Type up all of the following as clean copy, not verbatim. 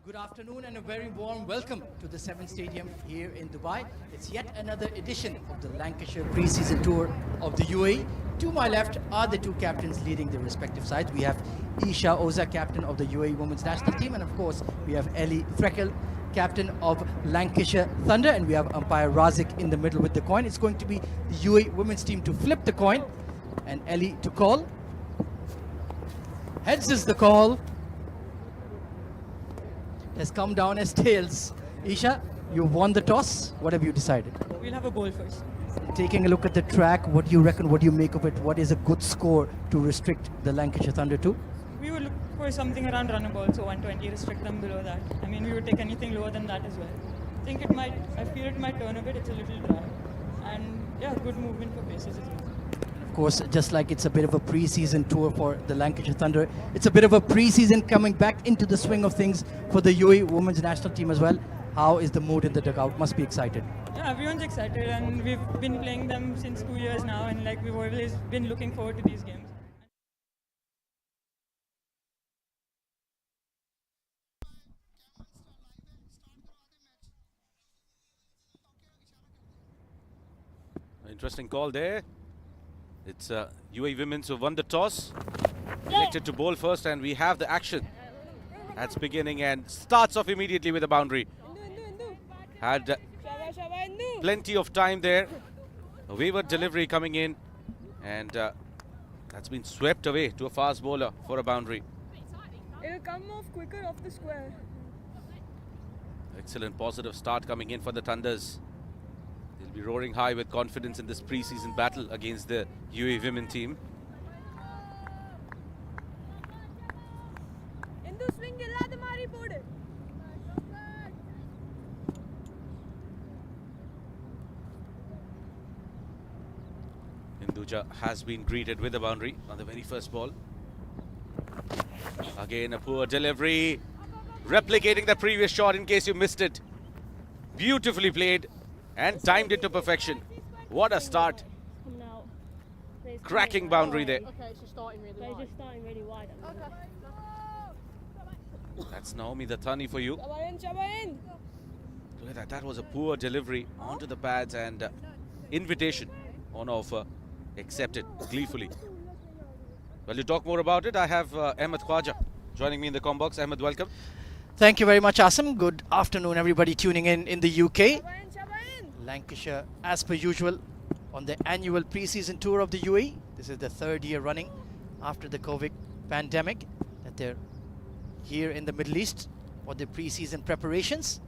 Good afternoon and a very warm welcome to the 7th Stadium here in Dubai. It's yet another edition of the Lancashire pre-season tour of the UAE. To my left are the two captains leading their respective sides. We have Isha Oza, captain of the UAE Women's National Team, and of course we have Ellie Freckle, captain of Lancashire Thunder, and we have umpire Razik in the middle with the coin. It's going to be the UAE Women's team to flip the coin and Ellie to call. Heads is the call. Has come down as tails. Isha, you won the toss. What have you decided? We'll have a bowl first. Taking a look at the track, what do you reckon? What do you make of it? What is a good score to restrict the Lancashire Thunder to? We would look for something around run a ball, so 120, restrict them below that. I mean, we would take anything lower than that as well. I feel it might turn a bit, it's a little dry. And yeah, good movement for paces as well. Of course, just like it's a bit of a pre-season tour for the Lancashire Thunder, it's a bit of a pre-season coming back into the swing of things for the UAE Women's National Team as well. How is the mood in the dugout? Must be excited. Yeah, everyone's excited, and we've been playing them since 2 years now, and like we've always been looking forward to these games. Interesting call there. It's UAE Women's who won the toss. Elected to bowl first, and we have the action. That's beginning and starts off immediately with a boundary. Had plenty of time there. A wayward delivery coming in, and that's been swept away to a fast bowler for a boundary. It'll come off quicker off the square. Excellent positive start coming in for the Thunders. They'll be roaring high with confidence in this pre-season battle against the UAE Women team. Indu swing illada mari podu. Hinduja has been greeted with a boundary on the very first ball. Again, a poor delivery. Replicating the previous shot in case you missed it. Beautifully played and timed it to perfection. What a start. Cracking boundary there. Okay, it's just starting really wide. They're just starting really wide. That's Naomi Dattani for you. Chaba in. Look at that. That was a poor delivery onto the pads, and invitation on offer. Accepted gleefully. Well, to talk more about it, I have Ahmed Khwaja joining me in the comm box. Ahmed, welcome. Thank you very much, Asim. Good afternoon, everybody tuning in the UK. Chaba in. Lancashire, as per usual, on the annual pre-season tour of the UAE. This is the third year running after the COVID pandemic that they're here in the Middle East for the pre-season preparations.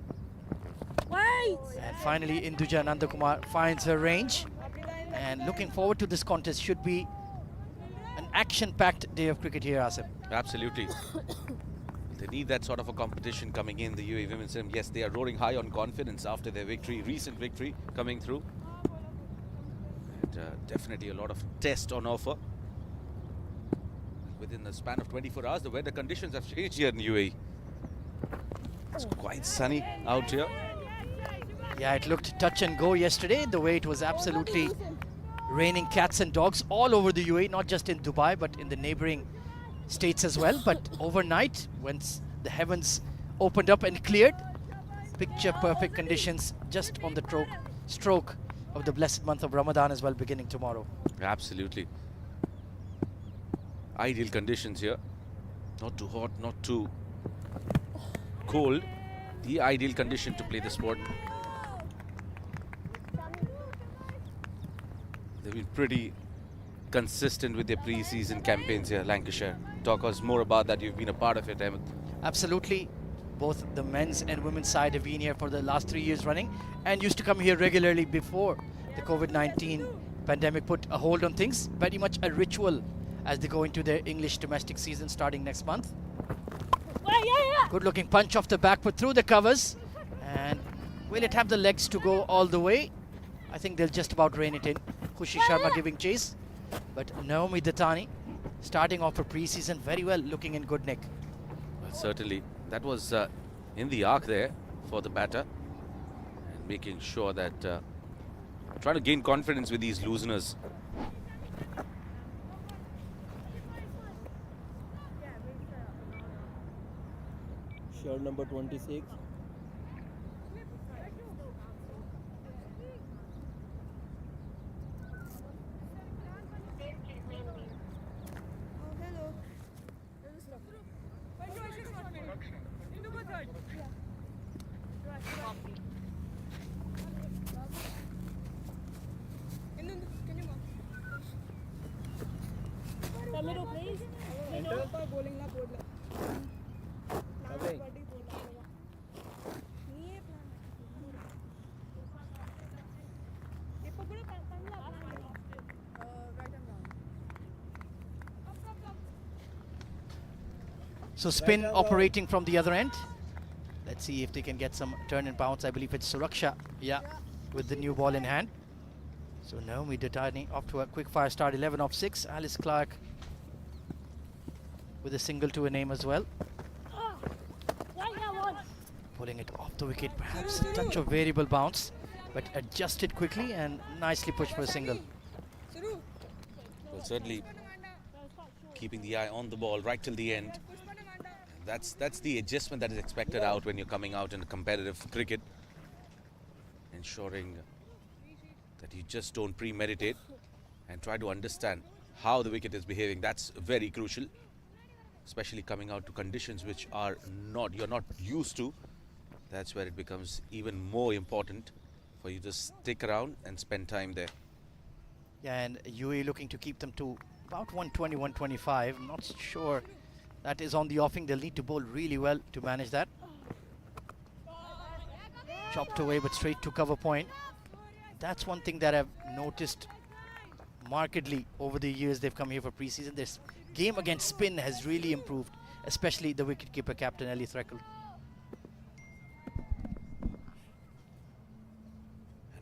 Wait. And finally, Induja Nandakumar finds her range. And looking forward to this contest. Should be an action-packed day of cricket here, Asim. Absolutely. They need that sort of a competition coming in, the UAE Women's team. Yes, they are roaring high on confidence after their victory, recent victory coming through. And definitely a lot of test on offer. Within the span of 24 hours, the weather conditions have changed here in UAE. It's quite sunny out here. Yeah, it looked touch and go yesterday, the way it was absolutely raining cats and dogs all over the UAE, not just in Dubai, but in the neighboring states as well. But overnight, once the heavens opened up and cleared, picture perfect conditions just on the stroke of the blessed month of Ramadan as well, beginning tomorrow. Absolutely. Ideal conditions here. Not too hot, not too cold. The ideal condition to play the sport. They've been pretty consistent with their pre-season campaigns here, Lancashire. Talk us more about that. You've been a part of it, Ahmed. Absolutely. Both the men's and women's side have been here for the last 3 years running and used to come here regularly before the COVID-19 pandemic put a hold on things. Very much a ritual as they go into their English domestic season starting next month. Good looking punch off the back foot through the covers. And will it have the legs to go all the way? I think they'll just about rein it in. Khushi Sharma giving chase. But Naomi Dattani starting off her pre-season very well, looking in good nick. Well, certainly. That was in the arc there for the batter. And making sure that trying to gain confidence with these looseners. shirt number 26. The middle, please. Okay. So spin operating from the other end. Let's see if they can get some turn and bounce. I believe it's Suraksha, yeah, with the new ball in hand. So Naomi Datani off to a quick fire start, 11 of 6. Alice Clark with a single to her name as well. Pulling it off the wicket, perhaps a touch of variable bounce, but adjusted quickly and nicely pushed for a single. Well, certainly keeping the eye on the ball right till the end. That's the adjustment that is expected out when you're coming out in competitive cricket. Ensuring that you just don't premeditate and try to understand how the wicket is behaving. That's very crucial, especially coming out to conditions which are you're not used to. That's where it becomes even more important for you to stick around and spend time there. Yeah, and UAE looking to keep them to about 120, 125. I'm not sure that is on the offing. They'll need to bowl really well to manage that. Chopped away, but straight to cover point. That's one thing that I've noticed markedly over the years they've come here for pre-season. This game against spin has really improved, especially the wicketkeeper, Captain Ellie Threckle.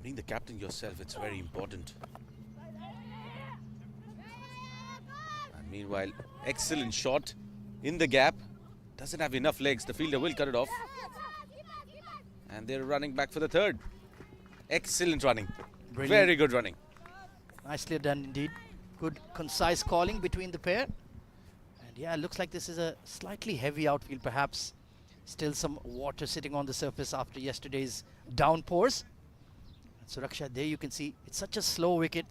Being the captain yourself, it's very important. And meanwhile, excellent shot in the gap. Doesn't have enough legs. The fielder will cut it off. And they're running back for the third. Excellent running. Brilliant. Very good running. Nicely done indeed. Good concise calling between the pair. And yeah, looks like this is a slightly heavy outfield, perhaps. Still some water sitting on the surface after yesterday's downpours. Suraksha, there you can see it's such a slow wicket.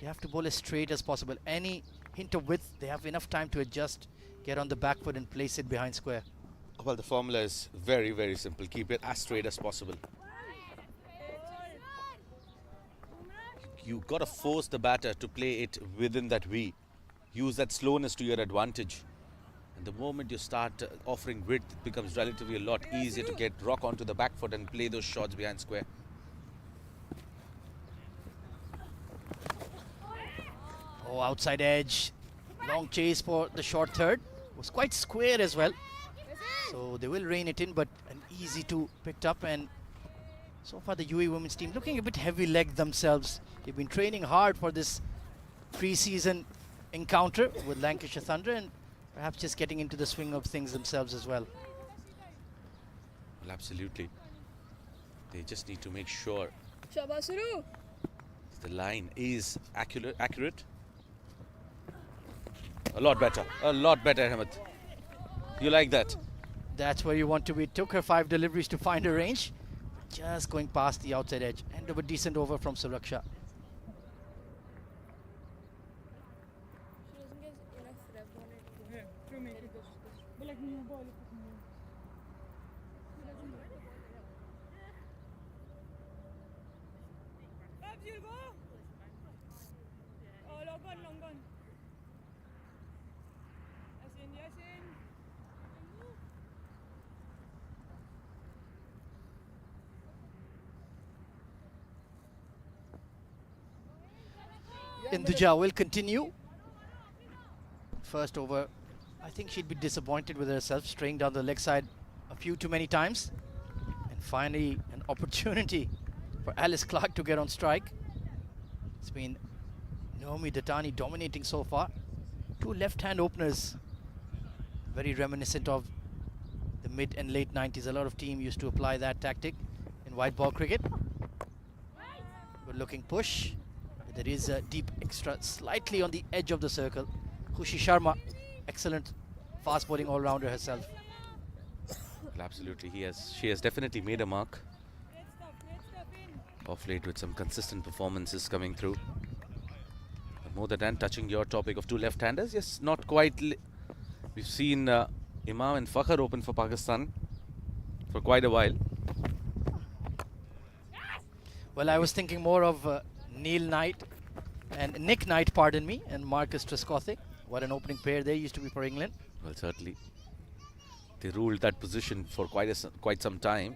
You have to bowl as straight as possible. Any hint of width, they have enough time to adjust, get on the back foot and place it behind square. Well, the formula is very, very simple. Keep it as straight as possible. You got to force the batter to play it within that V. Use that slowness to your advantage. And the moment you start offering width, it becomes relatively a lot easier to get rock onto the back foot and play those shots behind square. Oh, outside edge. Long chase for the short third. Was quite square as well. So they will rein it in, but an easy two picked up. And so far the UAE women's team looking a bit heavy-legged themselves. They've been training hard for this pre-season encounter with Lancashire Thunder and perhaps just getting into the swing of things themselves as well. Well, absolutely. They just need to make sure Shabasuru. the line is accurate. A lot better, Ahmed. You like that? That's where you want to be. It took her 5 deliveries to find a range. Just going past the outside edge. End of a decent over from Suraksha. She doesn't get enough rev on it. Yeah, true, make it. But like new ball, if it's new. Babs, you'll go. Oh, long gone. Yasin. Induja will continue. First over, I think she'd be disappointed with herself, straying down the leg side a few too many times. And finally, an opportunity for Alice Clark to get on strike. It's been Naomi Datani dominating so far. 2 left-hand openers, very reminiscent of the mid and late 90s. A lot of teams used to apply that tactic in white ball cricket. Good looking push. There is a deep extra slightly on the edge of the circle. Khushi Sharma, excellent fast bowling all-rounder herself. Well, Well, absolutely. She has definitely made a mark of late with some consistent performances coming through. But more than touching your topic of two left-handers, yes, not quite. We've seen Imam and Fakhr open for Pakistan for quite a while. Well, I was thinking more of Neil Knight and Nick Knight, pardon me, and Marcus Trescothick. What an opening pair they used to be for England. Well, certainly. They ruled that position for quite some time.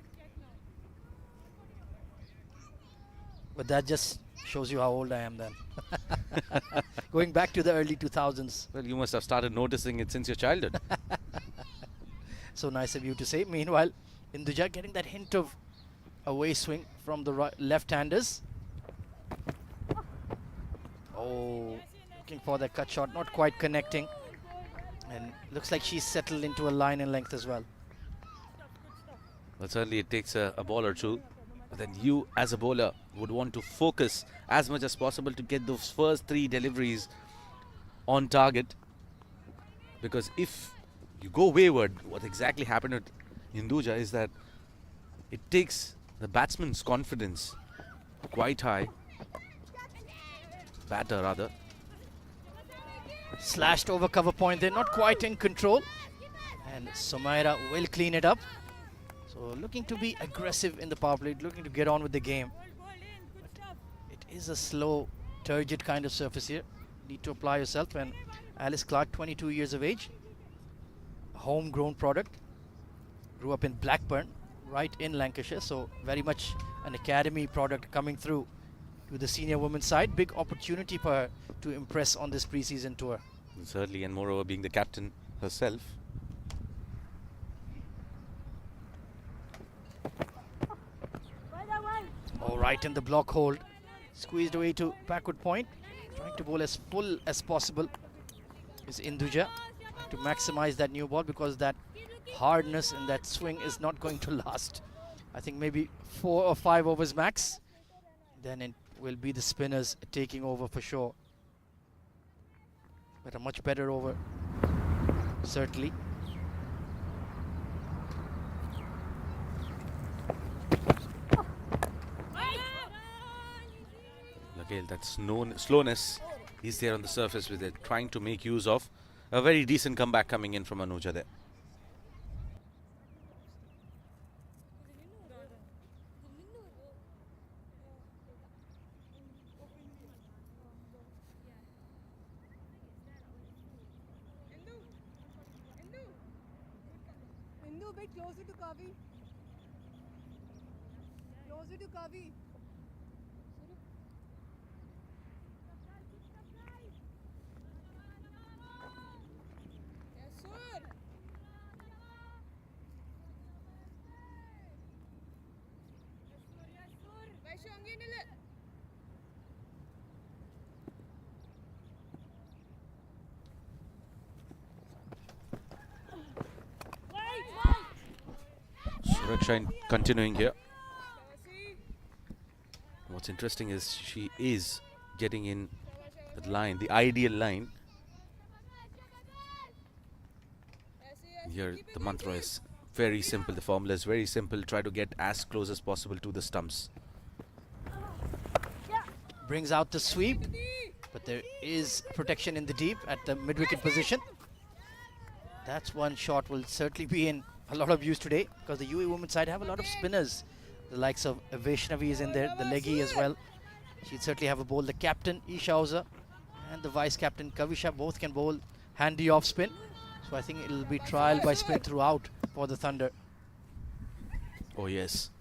But that just shows you how old I am then. Going back to the early 2000s. Well, you must have started noticing it since your childhood. So nice of you to say. Meanwhile, Induja getting that hint of away swing from the left-handers. Oh, looking for that cut shot, not quite connecting. And looks like she's settled into a line and length as well. Well, certainly it takes a ball or two. But then you, as a bowler, would want to focus as much as possible to get those first three deliveries on target. Because if you go wayward, what exactly happened with Hinduja is that it takes the batsman's confidence quite high. Batter, rather. Slashed over cover point. They're not quite in control. And Sumaira will clean it up. So looking to be aggressive in the power play, looking to get on with the game. But it is a slow, turgid kind of surface here. Need to apply yourself. And Alice Clark, 22 years of age. A homegrown product. Grew up in Blackburn, right in Lancashire. So very much an academy product coming through to the senior women's side. Big opportunity for her to impress on this pre-season tour. Certainly, and moreover being the captain herself. All right, in the block hold. Squeezed away to backward point. Trying to bowl as full as possible is Induja. To maximize that new ball because that hardness and that swing is not going to last. I think maybe 4 or 5 overs max. Then it will be the spinners taking over for sure. But a much better over, certainly. Again, that slowness is there on the surface with it, trying to make use of a very decent comeback coming in from Anuja there. Hindu, a bit closer to Kavi. Closer to Kavi. Yes, sir. Vaishu, ange nille. Suraksha continuing here. What's interesting is she is getting in the line, the ideal line. Here the mantra is very simple, the formula is very simple. Try to get as close as possible to the stumps. Brings out the sweep, but there is protection in the deep at the mid-wicket position. That's one shot will certainly be in a lot of use today because the UAE women's side have a lot of spinners. The likes of Vaishnavi is in there, the leggy as well. She'd certainly have a bowl. The captain, Ishauza, and the vice-captain, Kavisha, both can bowl handy off spin. So I think it'll be trial by spin throughout for the Thunder. Oh yes.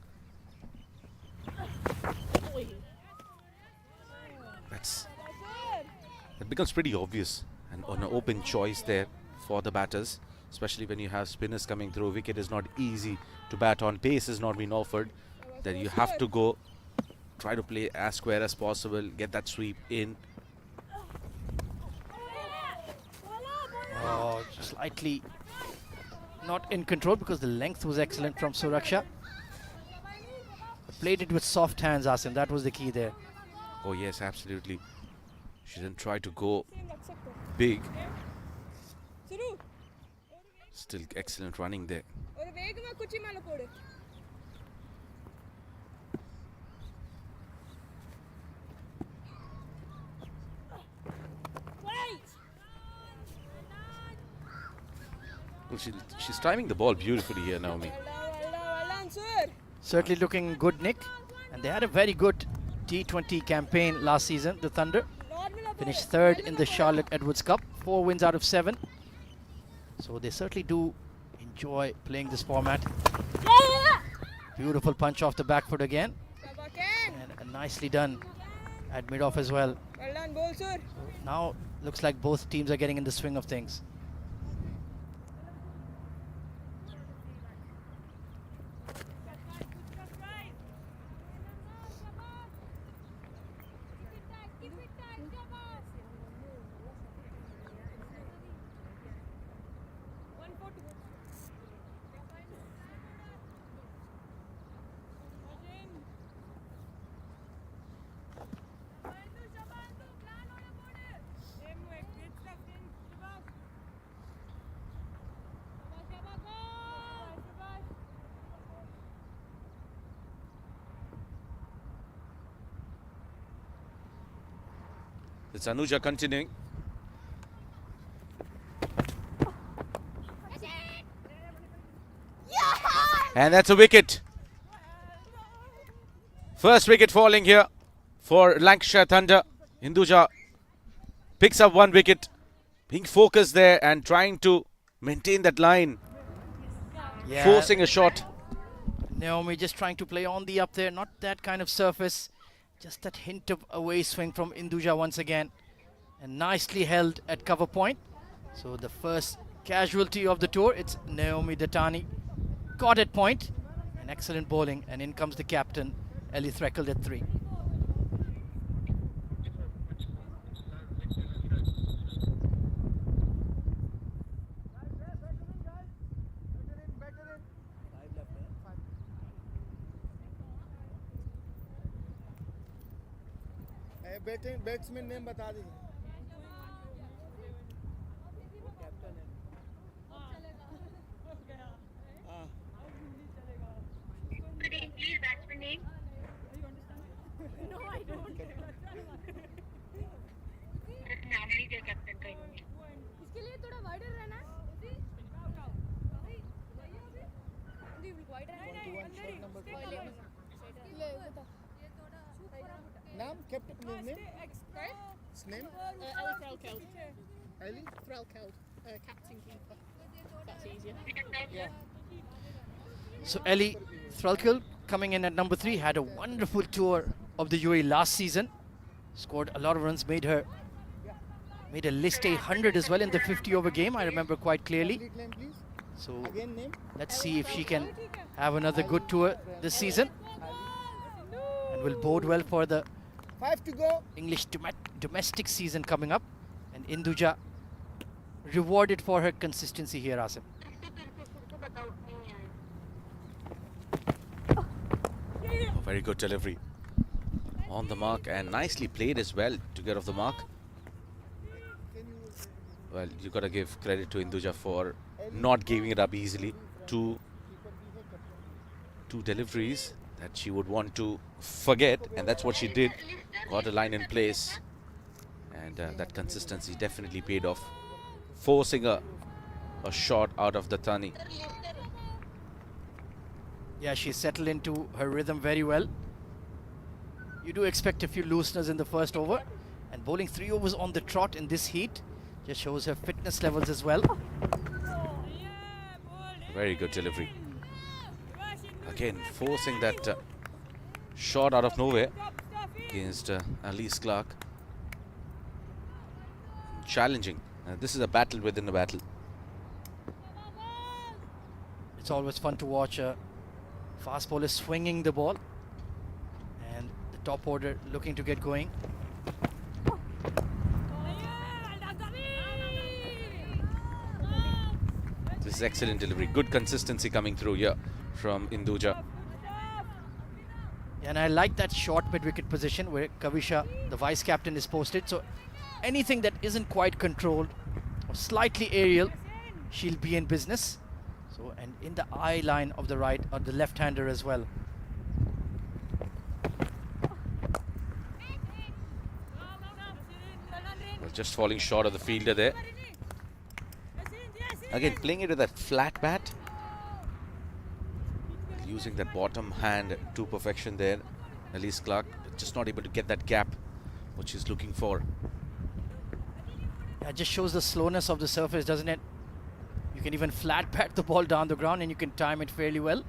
It becomes pretty obvious and on an open choice there for the batters, especially when you have spinners coming through. Wicket is not easy to bat on. Pace is not being offered. Then you have to go, try to play as square as possible, get that sweep in. Oh, slightly not in control because the length was excellent from Suraksha. Played it with soft hands, Asim. That was the key there. Oh yes, absolutely. She didn't try to go big. Still excellent running there. வேகமா குச்சி மேல போடு. Well, she's timing the ball beautifully here, Naomi. Well done, sir. Certainly looking good, Nick. And they had a very good T20 campaign last season, the Thunder. Finished third in the Charlotte Edwards Cup, 4 wins out of 7. So they certainly do enjoy playing this format. Beautiful punch off the back foot again. And nicely done at mid-off as well. Well done, ball, sir. Now looks like both teams are getting in the swing of things. It's Anuja continuing. And that's a wicket. First wicket falling here for Lancashire Thunder. Hinduja picks up 1 wicket. Being focused there and trying to maintain that line. Yeah. Forcing a shot. Naomi just trying to play on the up there, not that kind of surface. Just that hint of away swing from Hinduja once again. And nicely held at cover point. So the first casualty of the tour, it's Naomi Datani. Caught at point. An excellent bowling. And in comes the captain, Ellie Threckle at 3. Batsman name बता दीजिए. Please, batsman name. No, I don't. नाम नहीं दिया captain का इन्होंने. इसके लिए थोड़ा वाइडर रहना है. वाइडर है. ले बता. नाम captain name name Ellie Threlkeld. Ellie. Threlkeld, captain keeper. That's easier. Yeah. So Ellie Threlkeld coming in at number 3 had a wonderful tour of the UAE last season. Scored a lot of runs, made a list 100 as well in the 50 over game. I remember quite clearly. Complete name, please. So Again name. let's see if she can have another good tour this season. And will bode well for the 5 to go. English domestic season coming up. And Hinduja rewarded for her consistency here, Asim. Oh, very good delivery. On the mark and nicely played as well to get off the mark. Well, you got to give credit to Hinduja for not giving it up easily. Two deliveries that she would want to forget, and that's what she did. Got a line in place, and that consistency definitely paid off, forcing a shot out of the Tani. Yeah, she settled into her rhythm very well. You do expect a few looseners in the first over, and bowling 3 overs on the trot in this heat just shows her fitness levels as well. Very good delivery. Again, forcing that shot out of nowhere against Alice Clark. Challenging. This is a battle within a battle. It's always fun to watch a fast bowler swinging the ball, and the top order looking to get going. This is excellent delivery. Good consistency coming through here from Hinduja. And I like that short mid-wicket position where Kavisha, the vice captain, is posted. So anything that isn't quite controlled or slightly aerial, she'll be in business. So So, and in the eye line of the right or the left-hander as well. Well, just falling short of the fielder there. Again, playing it with that flat bat. Using that bottom hand to perfection there. Elise Clark just not able to get that gap which she's looking for. Yeah, it just shows the slowness of the surface, doesn't it? You can even flat bat the ball down the ground and you can time it fairly well.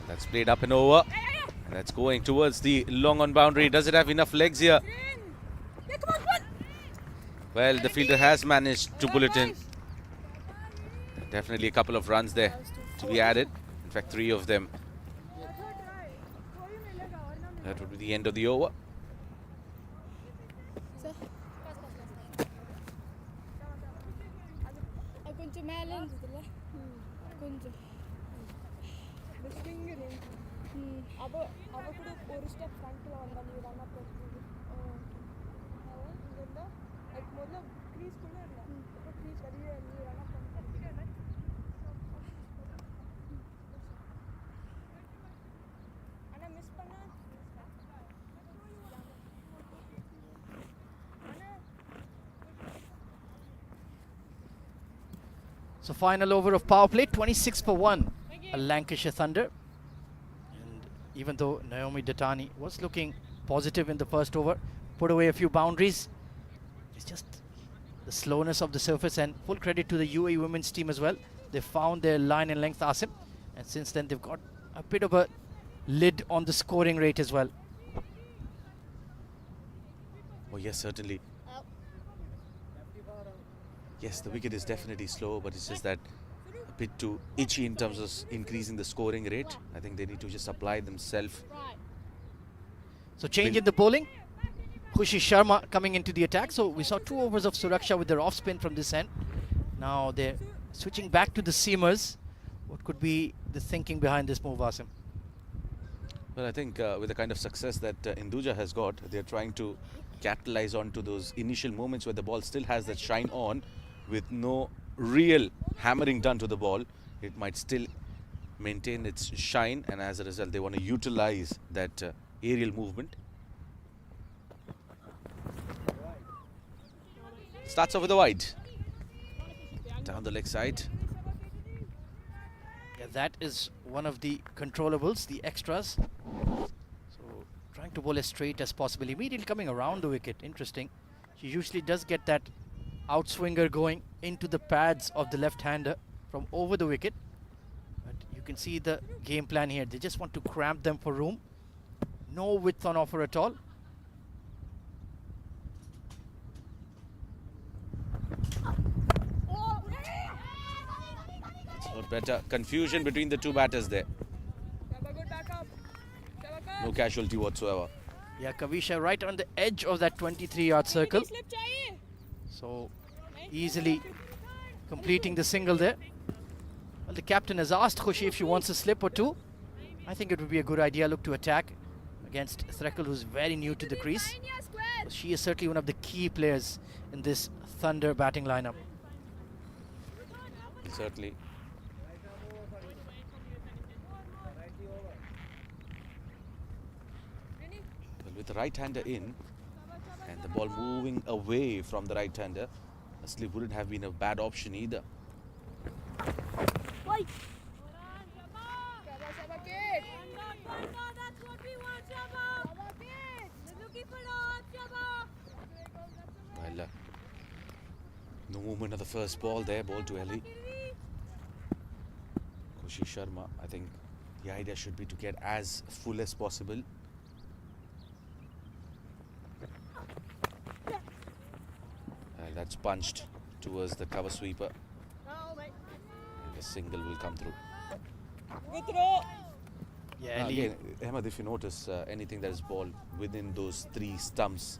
That's played up and over. And that's going towards the long on boundary. Does it have enough legs here? Well, the fielder has managed to pull it in. Definitely a couple of runs there to be added. In fact, 3 of them. That would be the end of the over. కొంచెం మేలే ఉంటుందిలే కొంచెం swing அவ அவ கூட ஒரு step ஃப்ரண்ட்ல வந்தா நீ ரன் அப் பண்ணுது இங்க லைக் முதல்ல க்ரீஸ் குள்ள இல்ல இப்போ க்ரீஸ் வெளிய நீ ரன் அப் பண்ணு انا மிஸ் பண்ண So final over of power play, 26 for 1, a Lancashire Thunder. And even though Naomi Datani was looking positive in the first over, put away a few boundaries, it's just the slowness of the surface, and full credit to the UAE women's team as well. They found their line and length, Asim, and since then they've got a bit of a lid on the scoring rate as well. Oh yes, certainly. Yes, the wicket is definitely slow, but it's just that a bit too itchy in terms of increasing the scoring rate. I think they need to just apply themselves. So change in the bowling. Khushi Sharma coming into the attack. So we saw 2 overs of Suraksha with their off spin from this end. Now they're switching back to the seamers. What could be the thinking behind this move, Asim? Well, I think with the kind of success that Induja has got, they're trying to capitalize onto those initial moments where the ball still has that shine on with no real hammering done to the ball. It might still maintain its shine, and as a result they want to utilize that aerial movement. Starts off with the wide. Down the leg side. Yeah, that is one of the controllables, the extras. So trying to bowl as straight as possible. Immediately coming around the wicket. Interesting. She usually does get that outswinger going into the pads of the left-hander from over the wicket. But you can see the game plan here. They just want to cramp them for room. No width on offer at all. It's not better. Confusion between the 2 batters there. No casualty whatsoever. Yeah, Kavisha right on the edge of that 23-yard circle. So easily completing the single there. Well, the captain has asked Khushi if she wants a slip or 2. I think it would be a good idea. Look to attack against Threkel, who's very new to the crease. She is certainly one of the key players in this Thunder batting lineup. Certainly. Well, with the right-hander in and the ball moving away from the right-hander, a slip wouldn't have been a bad option either. Well, no movement of the first ball there, ball to Ellie. Khushi Sharma, I think the idea should be to get as full as possible. That's punched towards the cover sweeper. And a single will come through. Good throw. Yeah, Now Ellie, again, Ahmed, if you notice anything that is ball within those 3 stumps,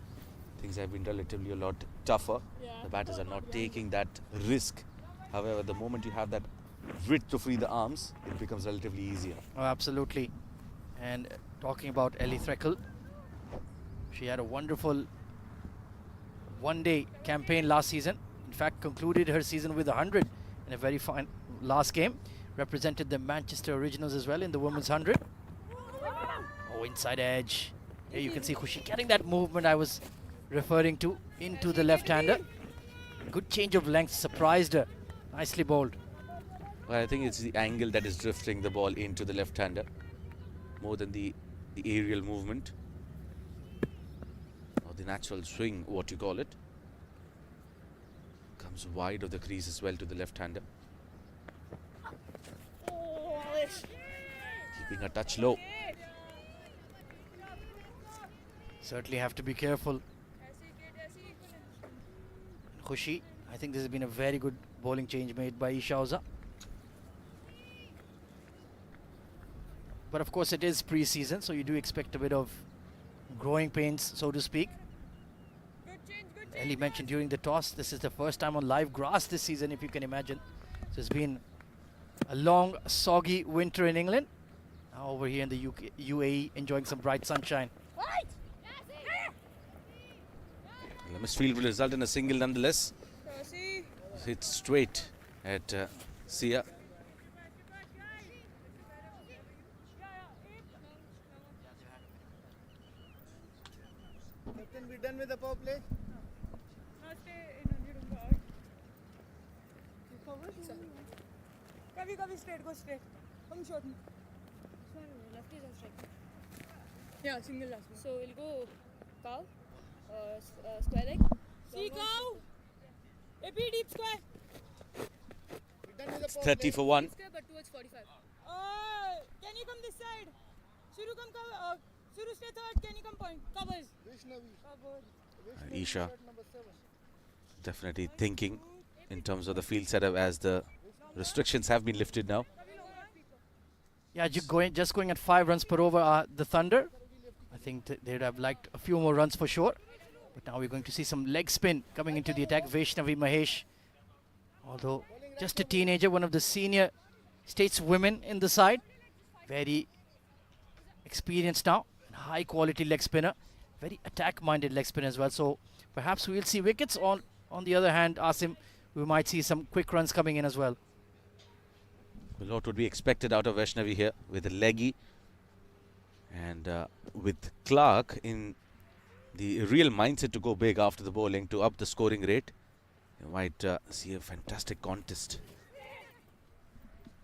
things have been relatively a lot tougher. The batters are not taking that risk. However, the moment you have that width to free the arms, it becomes relatively easier. oh, absolutely. And talking about Ellie Threkel, she had a wonderful one-day campaign last season. In fact concluded her season with 100 in a very fine last game. Represented the Manchester Originals as well in the women's 100. Oh, inside edge. Here you can see Khushi getting that movement I was referring to into the left-hander. Good change of length, surprised her. Nicely bowled. Well, I think it's the angle that is drifting the ball into the left-hander more than the aerial movement or the natural swing, what you call it. Comes wide of the crease as well to the left-hander. Keeping a touch low. Certainly have to be careful. Khushi, I think this has been a very good bowling change made by Ishauza. But of course it is pre-season, so you do expect a bit of growing pains, so to speak. Ellie mentioned during the toss, this is the first time on live grass this season, if you can imagine. So it's been a long, soggy winter in England. Now over here in the UAE, enjoying some bright sunshine. The misfield will result in a single nonetheless. Hit straight at Sia. Captain, we done with the power play? Kavi straight, go straight. Come short. Lefties on strike. Yeah, single last one. So we'll go cow, square leg. See cow. AP deep square. We done with the It's power 30 play? for 1. Square but towards 45. Can you come this side? Suru come cover. Suru stay third. Can you come point? Covers. Vishnavi. Cover. Vishnavi Isha at number 7. definitely thinking in terms of the field setup as the restrictions have been lifted now. Yeah, just going at 5 runs per over, the Thunder. I think they'd have liked a few more runs for sure. But now we're going to see some leg spin coming into the attack. Vaishnavi Mahesh, although just a teenager, one of the senior stateswomen in the side. Very experienced now. High quality leg spinner. Very attack-minded leg spinner as well. So perhaps we'll see wickets. On the other hand, Asim, we might see some quick runs coming in as well. A lot would be expected out of Vaishnavi here with a leggy. And with Clark in the real mindset to go big after the bowling to up the scoring rate, you might see a fantastic contest.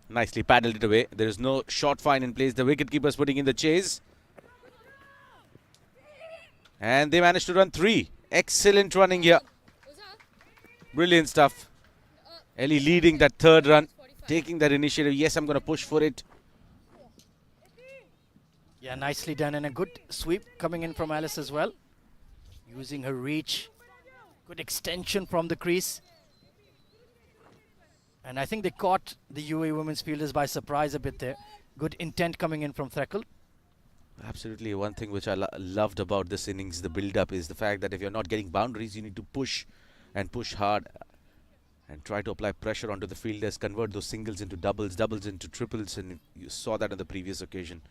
Nicely paddled it away. There is no short fine in place. The wicketkeeper's putting in the chase. And they managed to run 3. Excellent running here. Brilliant stuff. Ellie leading that third run, taking that initiative. Yes, I'm going to push for it. Yeah, nicely done, and a good sweep coming in from Alice as well. Using her reach. Good extension from the crease. And I think they caught the UAE women's fielders by surprise a bit there. Good intent coming in from Threkel. Absolutely. One thing which I loved about this innings, the build-up, is the fact that if you're not getting boundaries, you need to push and push hard and try to apply pressure onto the fielders, convert those singles into doubles, doubles into triples, and you saw that on the previous occasion.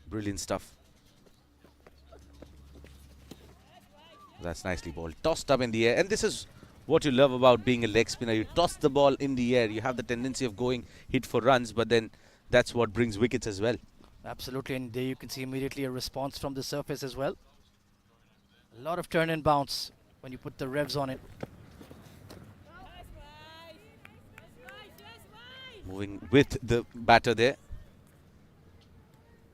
Brilliant stuff. That's nicely bowled. Tossed up in the air. And this is what you love about being a leg spinner. You toss the ball in the air. You have the tendency of going hit for runs, but then that's what brings wickets as well. Absolutely, and there you can see immediately a response from the surface as well. A lot of turn and bounce when you put the revs on it. Moving with the batter there.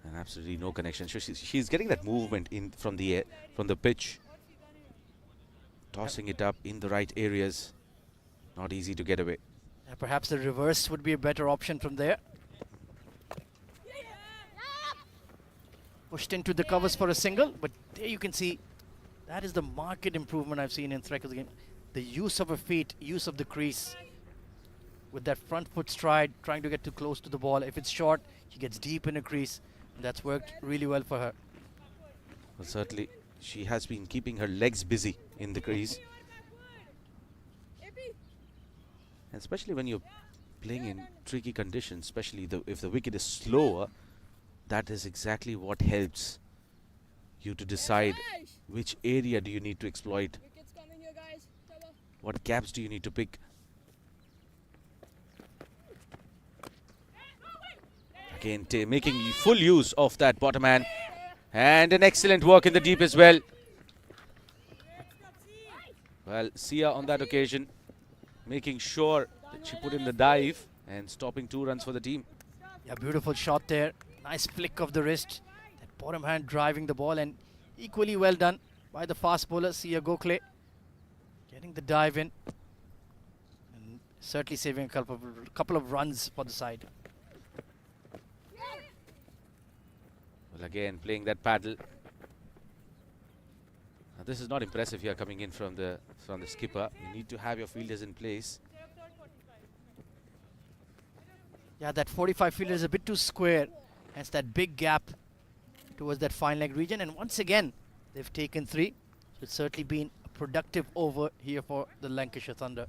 And absolutely no connection. She's getting that movement in from the air, from the pitch. Tossing it up in the right areas. Not easy to get away. Perhaps the reverse would be a better option from there. Pushed into the covers for a single, but there you can see that is the marked improvement I've seen in Threkel's game. The use of her feet, use of the crease. With that front foot stride, trying to get too close to the ball. If it's short, she gets deep in a crease. And that's worked really well for her. Well, certainly she has been keeping her legs busy in the crease. And especially when you're playing in tricky conditions, especially if the wicket is slower, that is exactly what helps you to decide which area do you need to exploit. Wickets coming here, guys. Cover. What gaps do you need to pick? Again, making full use of that bottom hand. And an excellent work in the deep as well. Well, Sia on that occasion making sure that she put in the dive and stopping 2 runs for the team. Yeah, beautiful shot there. Nice flick of the wrist. That bottom hand driving the ball, and equally well done by the fast bowler, Sia Gokhale. Getting the dive in. And certainly saving a couple of runs for the side. Well, again, playing that paddle. Now, this is not impressive here coming in from the skipper. You need to have your fielders in place. Yeah, that 45 fielder is a bit too square. Hence that big gap towards that fine leg region. And once again, they've taken 3. So it's certainly been a productive over here for the Lancashire Thunder.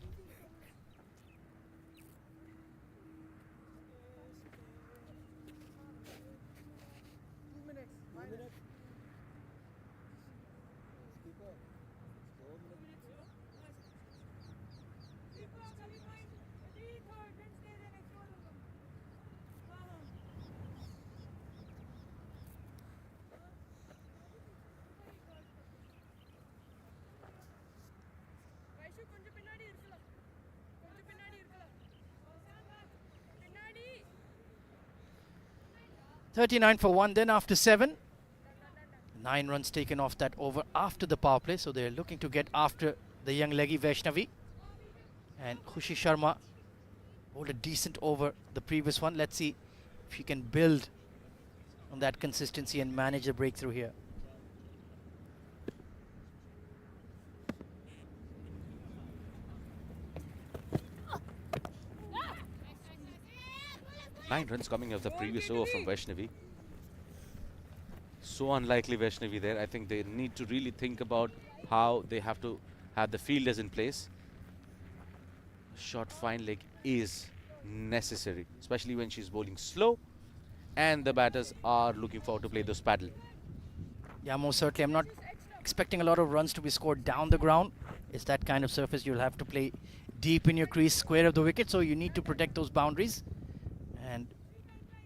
Vaishu, konja pinnadi irukala. Konja pinnadi irukala. Pinnadi. 39 for 1, then after 7. 9 runs taken off that over after the power play. So they're looking to get after the young leggy Vaishnavi. And Khushi Sharma bowled a decent over the previous one. Let's see if she can build on that consistency and manage the breakthrough here. Nine runs coming off the previous over from Vaishnavi. So unlikely Vaishnavi there. I think they need to really think about how they have to have the fielders in place. Short fine leg is necessary, especially when she's bowling slow and the batters are looking forward to play this paddle. Yeah, most certainly. I'm not expecting a lot of runs to be scored down the ground. It's that kind of surface you'll have to play deep in your crease, square of the wicket, so you need to protect those boundaries. And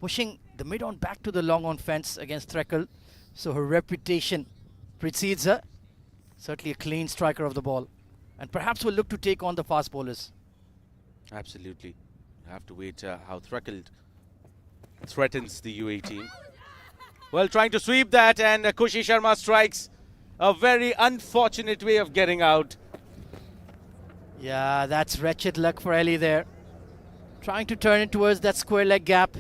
pushing the mid-on back to the long-on fence against Threkel, so her reputation precedes her. Certainly a clean striker of the ball. And perhaps will look to take on the fast bowlers. Absolutely. Have to wait how Threkel threatens the UAE team. Well, trying to sweep that, and Khushi Sharma strikes. A very unfortunate way of getting out. Yeah, that's wretched luck for Ellie there. Trying to turn it towards that square leg gap,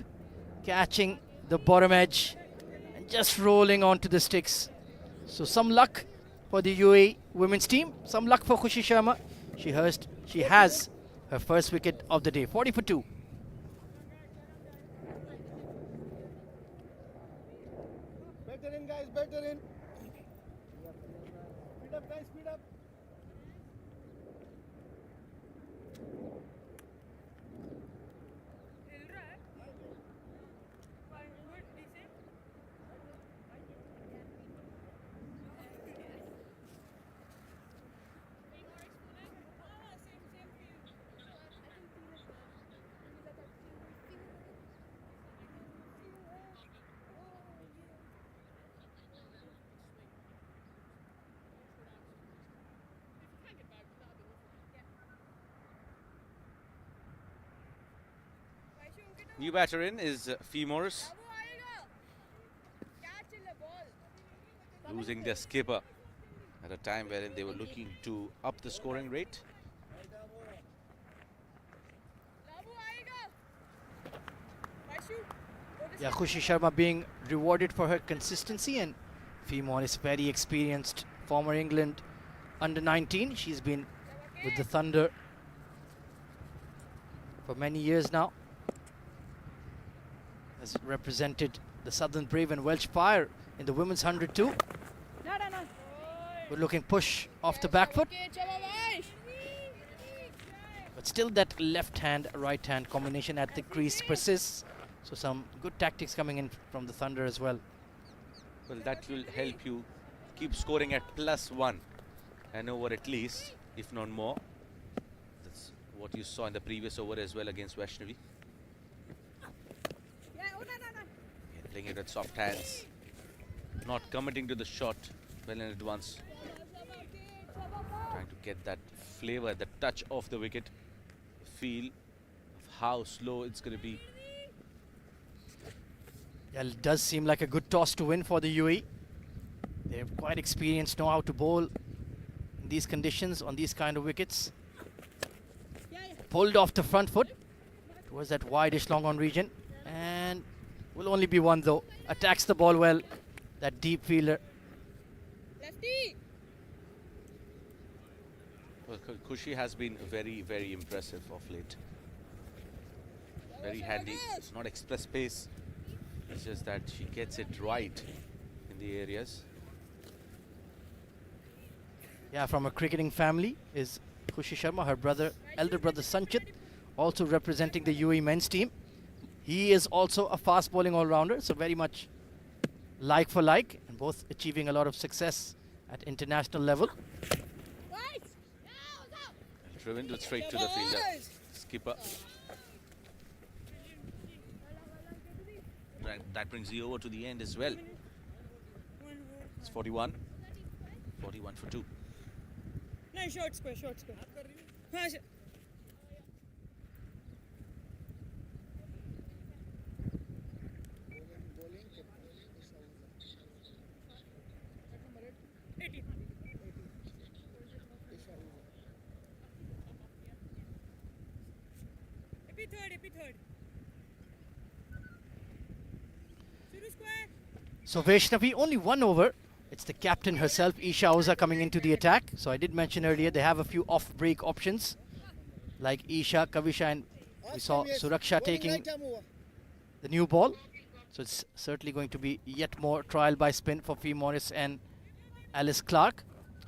catching the bottom edge and just rolling onto the sticks. So some luck for the UAE women's team, some luck for Khushi Sharma. She has her first wicket of the day, 40 for 2. Better in, guys, better in. Speed up, guys, speed up. New batter in is Fee Morris, Catch in the ball. losing their skipper at a time wherein they were looking to up the scoring rate. Babu aayega. Vaishu. Yeah, Khushi Sharma being rewarded for her consistency, and Femon is very experienced, former England under 19. She's been with the Thunder for many years now. Has represented the Southern Brave and Welsh Fire in the women's 100 too. Good looking push off the back foot. Okay, chalo Vaish. But still that left hand, right hand combination at the crease persists. So some good tactics coming in from the Thunder as well. Well, that will help you keep scoring at +1 and over at least, if not more. what you saw in the previous over as well against Vaishnavi. Again, playing it with soft hands, not committing to the shot well in advance. Trying to get that flavor, the touch of the wicket, feel of how slow it's going to be. Yeah, it does seem like a good toss to win for the UAE. They're quite experienced, know how to bowl in these conditions on these kind of wickets. Pulled off the front foot towards that wideish long on region, and will only be one though. Attacks the ball well, that deep fielder. Lefty. Well, Khushi has been very, very impressive of late. Very handy. It's not express pace. It's just that she gets it right in the areas. Yeah, from a cricketing family is Khushi Sharma. Her brother, elder brother Sanchit, also representing the UAE men's team. He is also a fast bowling all-rounder, so very much like for like, and both achieving a lot of success at international level. Driven straight to the fielder. Skipper. That brings you over to the end as well. It's 41. 41 for 2. No, short square, short square. हाँ, third. Suru square. So Vaishnavi, only one over. It's the captain herself, Isha Oza, coming into the attack. So I did mention earlier they have a few off-break options like Isha, Kavisha, and we saw Suraksha taking the new ball. So it's certainly going to be yet more trial by spin for Fee Morris and Alice Clark.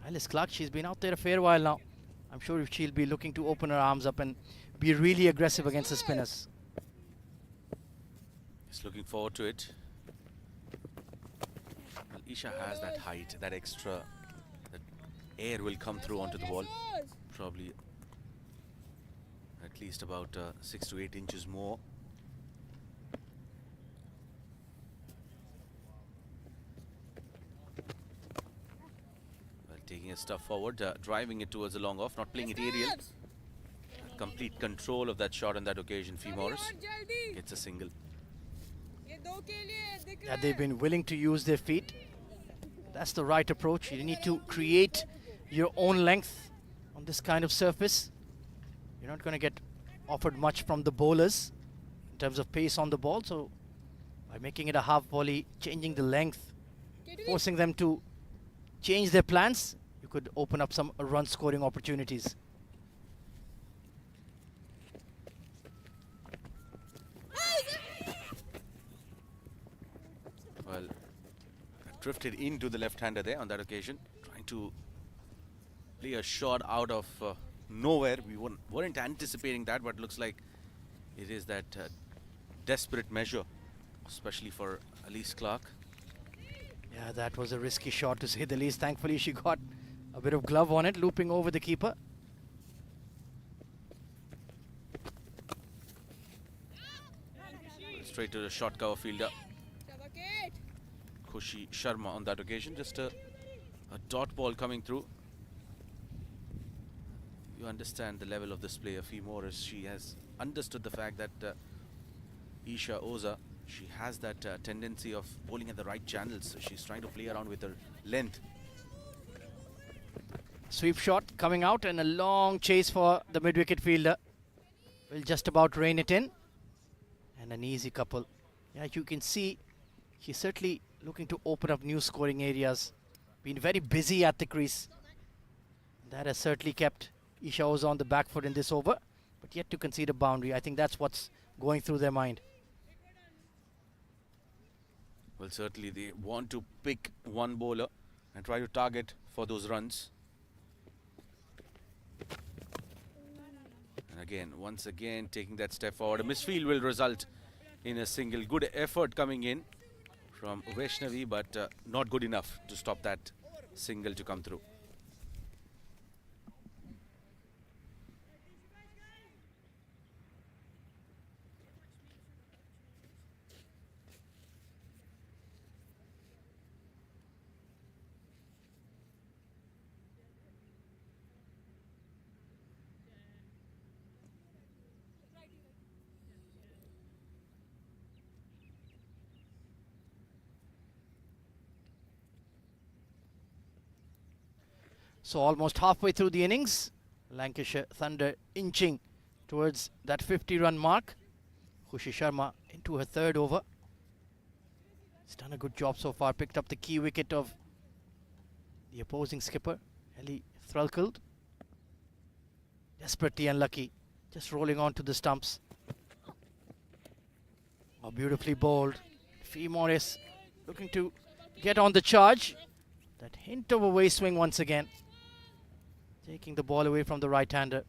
Alice Clark, she's been out there a fair while now. I'm sure she'll be looking to open her arms up and be really aggressive against the spinners. Just looking forward to it. Well, Isha has that height, that extra, that air will come through onto the ball. Probably at least about 6 to 8 inches more. Well, taking a step forward, driving it towards the long off, not playing it aerial. Complete control of that shot on that occasion. Fee Morris gets a single. Yeah, they've been willing to use their feet. That's the right approach. You need to create your own length on this kind of surface. You're not going to get offered much from the bowlers in terms of pace on the ball. So by making it a half volley, changing the length, forcing them to change their plans, you could open up some run scoring opportunities. Well, drifted into the left-hander there on that occasion, trying to play a shot out of nowhere. We weren't anticipating that, but looks like it is that desperate measure, especially for Alice Clark. Yeah, that was a risky shot to say the least. Thankfully, she got a bit of glove on it, looping over the keeper. Straight to the short cover fielder. Khushi Sharma on that occasion, just a dot ball coming through. You understand the level of this player, Fee Morris. She has understood the fact that Isha Oza, she has that tendency of bowling at the right channels. She's trying to play around with her length. Sweep shot coming out and a long chase for the mid-wicket fielder. Will just about rein it in. And an easy couple. Yeah, you can see she's certainly looking to open up new scoring areas. Been very busy at the crease. That has certainly kept Isha Oza on the back foot in this over, but yet to concede a boundary. I think that's what's going through their mind. Well, certainly they want to pick one bowler and try to target for those runs. And again, once again, taking that step forward. A misfield will result in a single. Good effort coming in from Vaishnavi, but not good enough to stop that single to come through. So almost halfway through the innings, Lancashire Thunder inching towards that 50-run mark. Khushi Sharma into her third over. He's done a good job so far, picked up the key wicket of the opposing skipper, Ellie Threlkeld. Desperately unlucky, just rolling on to the stumps. Oh, beautifully bowled. Fee Morris looking to get on the charge. That hint of a way swing once again, taking the ball away from the right-hander.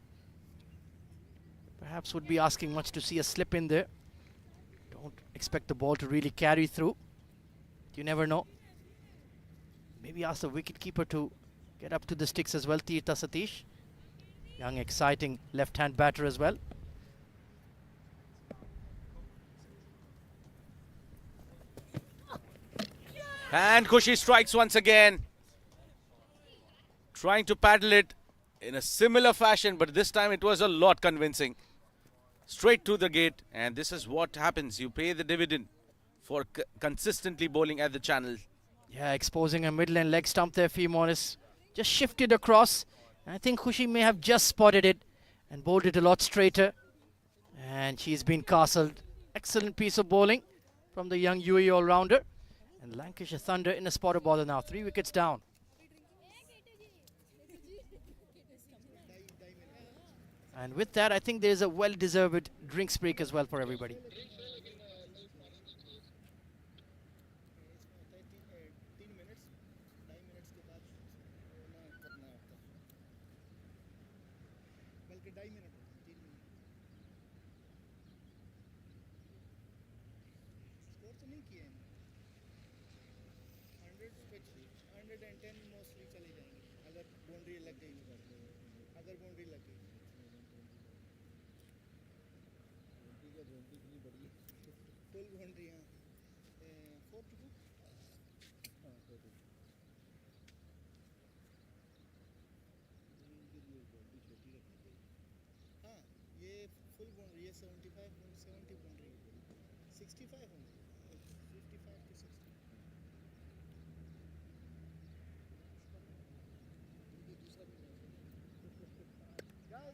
Perhaps would be asking much to see a slip in there. Don't expect the ball to really carry through. You never know. Maybe ask the wicketkeeper to get up to the sticks as well, Tirtha Satish. Young, exciting left-hand batter as well. And Khushi strikes once again. Trying to paddle it in a similar fashion, but this time it was a lot convincing. Straight to the gate, and this is what happens. You pay the dividend for consistently bowling at the channel. Yeah, exposing a middle and leg stump there, Fee Morris. Just shifted across. I think Khushi may have just spotted it and bowled it a lot straighter. And she's been castled. Excellent piece of bowling from the young UAE all-rounder. And Lancashire Thunder in a spotter bowler now. 3 wickets down. And with that, I think there's a well-deserved drinks break as well for everybody.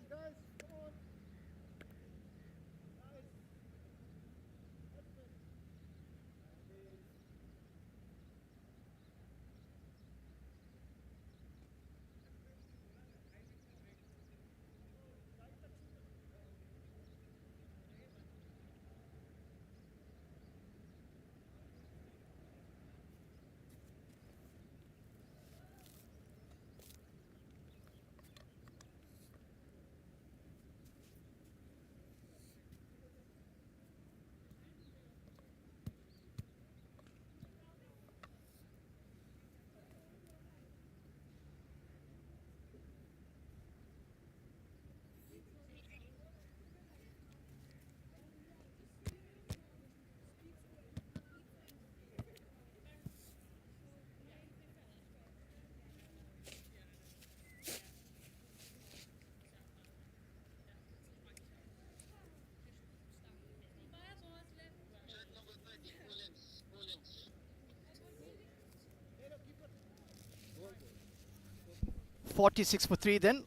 Guys, come on. 46 for 3 then.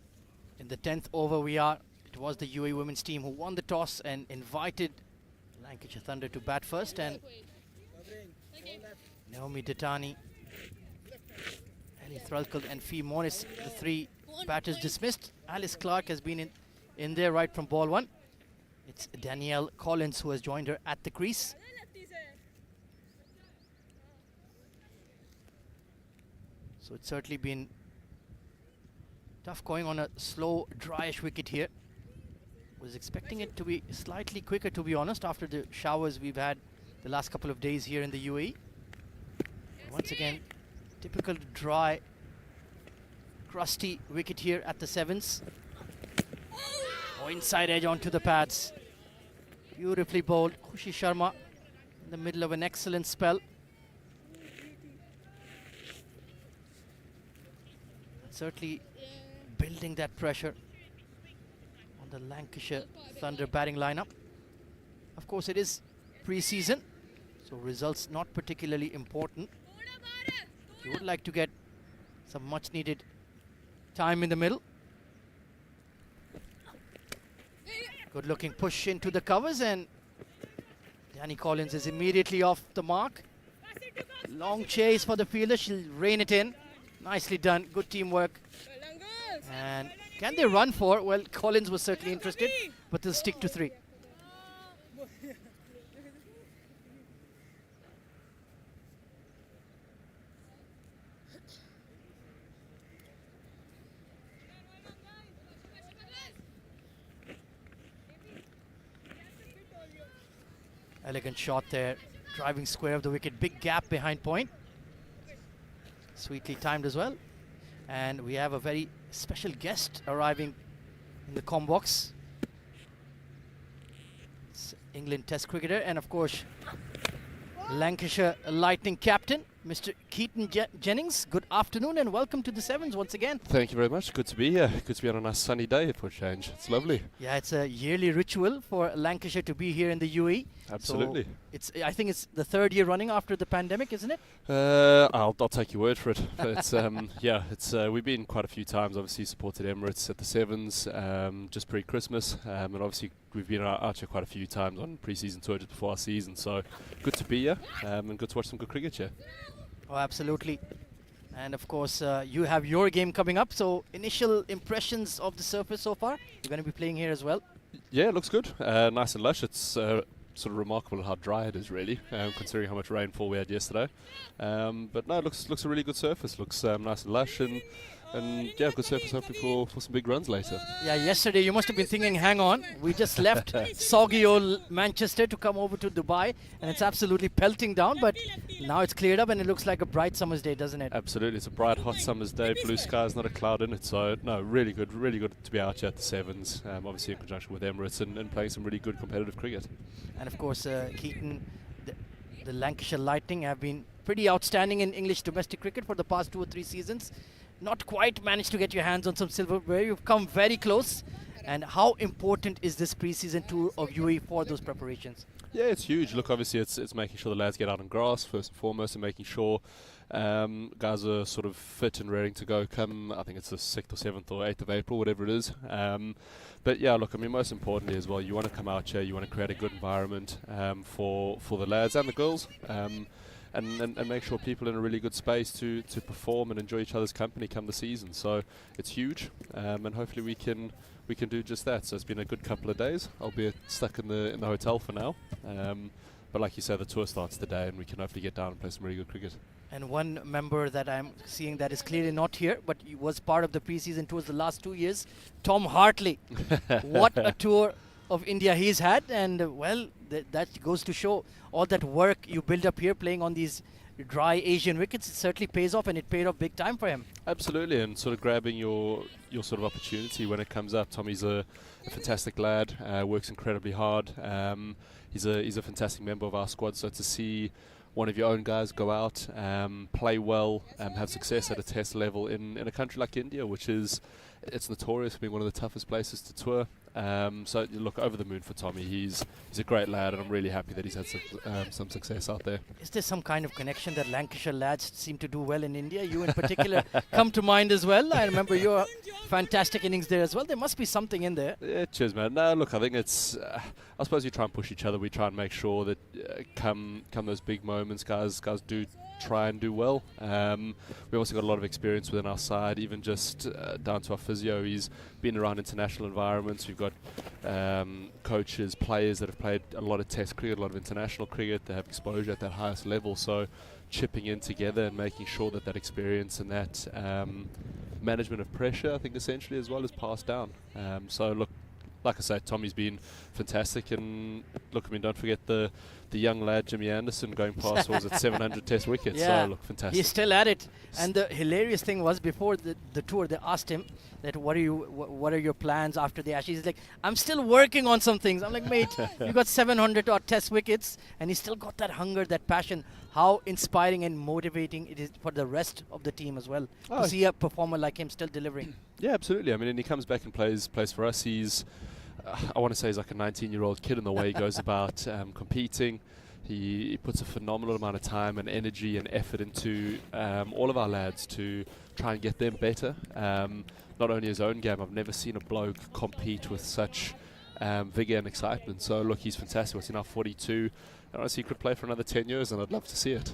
In the 10th over we are. It was the UAE women's team who won the toss and invited Lancashire Thunder to bat first, and Naomi Ditani, Ellie Threlkeld and Fee Morris, the 3 batters dismissed. Alice Clark has been in there right from ball 1. It's Danielle Collins who has joined her at the crease. So it's certainly been tough going on a slow, dryish wicket here. Was expecting it to be slightly quicker, to be honest, after the showers we've had the last couple of days here in the UAE. Once again, typical dry, crusty wicket here at the 7s. Oh, inside edge onto the pads. Beautifully bowled. Khushi Sharma in the middle of an excellent spell. Certainly building that pressure on the Lancashire Thunder batting lineup. Of course, it is pre-season, so results not particularly important. You would like to get some much needed time in the middle. Good looking push into the covers, and Danny Collins is immediately off the mark. Long chase for the fielder. She'll rein it in. Nicely done. Good teamwork. And can they run for? Well, Collins was certainly interested, but they'll stick to 3. Elegant shot there. Driving square of the wicket. Big gap behind point. Sweetly timed as well. And we have a very special guest arriving in the comm box. It's England Test cricketer and of course Lancashire Lightning captain, Mr. Keaton Jennings. Good afternoon and welcome to the Sevens once again. Thank you very much. Good to be here. Good to be on a nice sunny day for a change. It's lovely. Yeah, it's a yearly ritual for Lancashire to be here in the UAE. Absolutely. So I think it's the 3rd year running after the pandemic, isn't it? I'll take your word for it. But it's we've been quite a few times. Obviously supported Emirates at the Sevens just pre-Christmas, and obviously we've been out here quite a few times on pre-season tour just before our season. So good to be here and good to watch some good cricket here. Oh, absolutely. And of course, you have your game coming up. So initial impressions of the surface so far? You're going to be playing here as well? Yeah, it looks good. Nice and lush. It's sort of remarkable how dry it is, really, considering how much rainfall we had yesterday. But no, it looks a really good surface. Looks nice and lush and yeah, good surface hopefully for some big runs later. Yeah, yesterday you must have been thinking, hang on, we just left soggy old Manchester to come over to Dubai and it's absolutely pelting down, but now it's cleared up and it looks like a bright summer's day, doesn't it? Absolutely, it's a bright hot summer's day, blue skies, not a cloud in it, so no, really good to be out here at the Sevens, obviously in conjunction with Emirates and playing some really good competitive cricket. And of course, Keaton, the Lancashire Lightning have been pretty outstanding in English domestic cricket for the past 2 or 3 seasons. Not quite managed to get your hands on some silverware. You've come very close. And how important is this pre-season tour of UAE for those preparations? Yeah, it's huge. Look, obviously it's making sure the lads get out on grass first and foremost, and making sure guys are sort of fit and ready to go come, I think it's the 6th or 7th or 8th of April, whatever it is. But yeah, look, I mean, most importantly as well, you want to come out here, you want to create a good environment for the lads and the girls. And make sure people are in a really good space to perform and enjoy each other's company come the season. So it's huge, and hopefully we can do just that. So it's been a good couple of days. I'll be stuck in the hotel for now, but like you said, the tour starts today, and we can hopefully get down and play some really good cricket. And one member that I'm seeing that is clearly not here, but he was part of the pre-season tours the last 2 years, Tom Hartley. What a tour of India he's had, and well, that goes to show all that work you build up here playing on these dry Asian wickets. It certainly pays off, and it paid off big time for him. Absolutely, and sort of grabbing your sort of opportunity when it comes up. Tommy's a fantastic lad, works incredibly hard. He's a fantastic member of our squad, so to see one of your own guys go out, play well, have success at a test level in a country like India, which it's notorious for being one of the toughest places to tour. So you look, over the moon for Tommy. He's a great lad, and I'm really happy that he's had some success out there. Is there some kind of connection that Lancashire lads seem to do well in India? You in particular come to mind as well. I remember your fantastic innings there as well. There must be something in there. Yeah, cheers, man. No, look, I think it's. I suppose you try and push each other. We try and make sure that come those big moments, guys do try and do well. We've also got a lot of experience within our side, even just down to our physio. He's been around international environments. We've got coaches, players that have played a lot of test cricket, a lot of international cricket. They have exposure at that highest level, so chipping in together and making sure that experience and that management of pressure, I think essentially as well, is passed down. So look, like I say, Tommy's been fantastic, and look, I mean, don't forget the young lad Jimmy Anderson going past was at 700 test wickets. Yeah, so look, fantastic. He's still at it. And the hilarious thing was, before the tour, they asked him that what are your plans after the Ashes. He's like, I'm still working on some things. I'm like, mate, you got 700 odd test wickets, and he's still got that hunger, that passion. How inspiring and motivating it is for the rest of the team as well to see a performer like him still delivering. Yeah, absolutely. I mean, and he comes back and plays for us. He's I want to say he's like a 19-year-old kid in the way he goes about competing. He puts a phenomenal amount of time and energy and effort into all of our lads to try and get them better. Not only his own game, I've never seen a bloke compete with such vigour and excitement. So look, he's fantastic. He's now 42. And honestly, he could play for another 10 years, and I'd love to see it.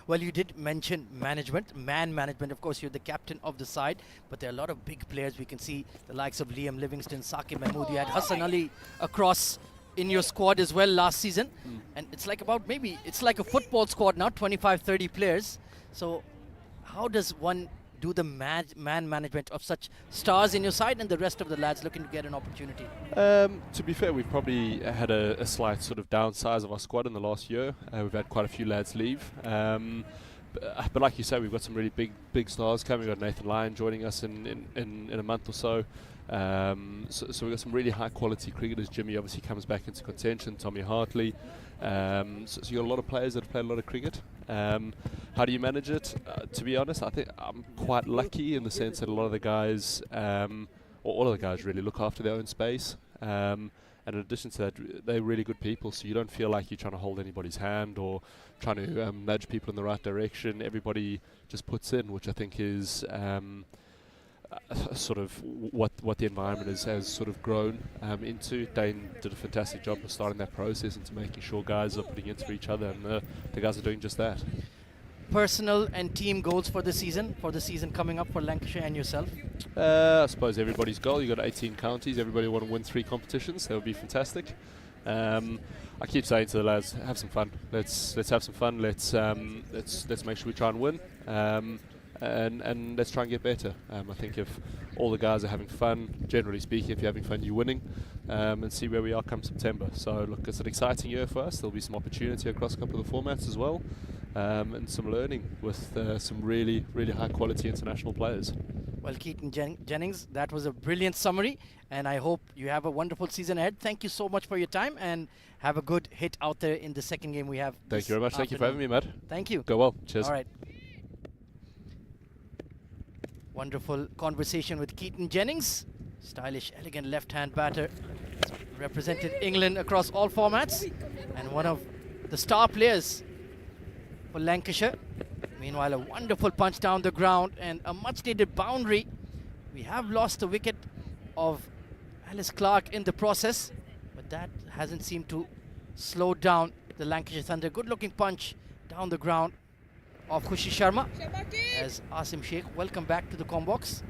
Well, you did mention management, man management. Of course, you're the captain of the side, but there are a lot of big players. We can see the likes of Liam Livingston, Saqib Mahmood. You had Hassan Ali across in your squad as well last season. And it's like it's like a football squad now, 25, 30 players. So how does one do the man management of such stars in your side and the rest of the lads looking to get an opportunity? To be fair, we've probably had a slight sort of downsize of our squad in the last year. We've had quite a few lads leave. But like you say, we've got some really big stars coming. We've got Nathan Lyon joining us in a month or so. So we've got some really high quality cricketers. Jimmy obviously comes back into contention, Tommy Hartley. So you've got a lot of players that have played a lot of cricket. How do you manage it? To be honest, I think I'm quite lucky in the sense that a lot of the guys, or all of the guys really look after their own space. And in addition to that, they're really good people, so you don't feel like you're trying to hold anybody's hand or trying to nudge people in the right direction. Everybody just puts in, which I think is sort of what the environment has sort of grown into. Dane did a fantastic job of starting that process into making sure guys are putting into each other, and the guys are doing just that. Personal and team goals for the season coming up for Lancashire and yourself? I suppose everybody's goal. You've got 18 counties. Everybody want to win 3 competitions. That would be fantastic. I keep saying to the lads, have some fun. Let's have some fun. Let's make sure we try and win. And let's try and get better. I think if all the guys are having fun, generally speaking, if you're having fun, you're winning, and see where we are come September. So look, it's an exciting year for us. There'll be some opportunity across a couple of the formats as well, and some learning with some really high quality international players. Well, Keaton Jennings, that was a brilliant summary, and I hope you have a wonderful season ahead. Thank you so much for your time, and have a good hit out there in the second game we have. Thank you very much. Thank you for having me, Matt. Thank you. Go well. Cheers. All right. Wonderful conversation with Keaton Jennings. Stylish, elegant left-hand batter. Represented England across all formats. And one of the star players for Lancashire. Meanwhile, a wonderful punch down the ground and a much-needed boundary. We have lost the wicket of Alice Clark in the process, but that hasn't seemed to slow down the Lancashire Thunder. Good-looking punch down the ground of Khushi Sharma. As Asim Sheikh, welcome back to the Combox.